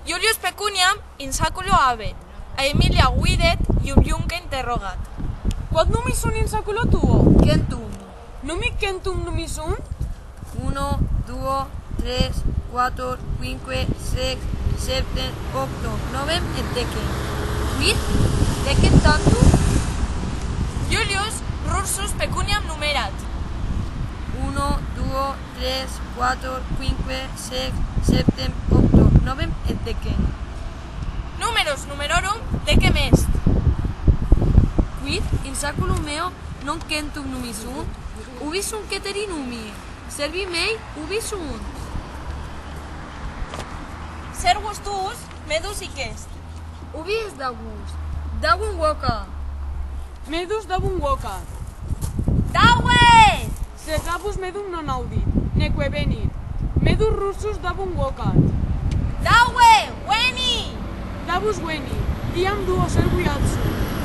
Julius pecuniam in saculo habet, a Emilia videt iubiunque interrogat. Quod numi sunt in saculo tuo? Centum. Numi centum numi sunt? 1, 2, 3, 4, 5, 6, 7, 8, 9 et decem. Quid? Decem tantum? Julius rursus pecuniam numerat. 1, 2, 3, 4, 5, 6, 7, 8, 9 et decem. Numeros numerorum decem est. Quid in saculum meo non centum numi sunt? Ubi sunt ceteri numi? Servi mei ubi sunt? Servus tuus medus hic est. Ubi est Davus? Davum voca. Medus dabum vocat. Daue! Sed Davus medum non audit, neque venit. Medus russus dabum vocat. Daue! Veni! Davus veni, diam duo servi ad sum.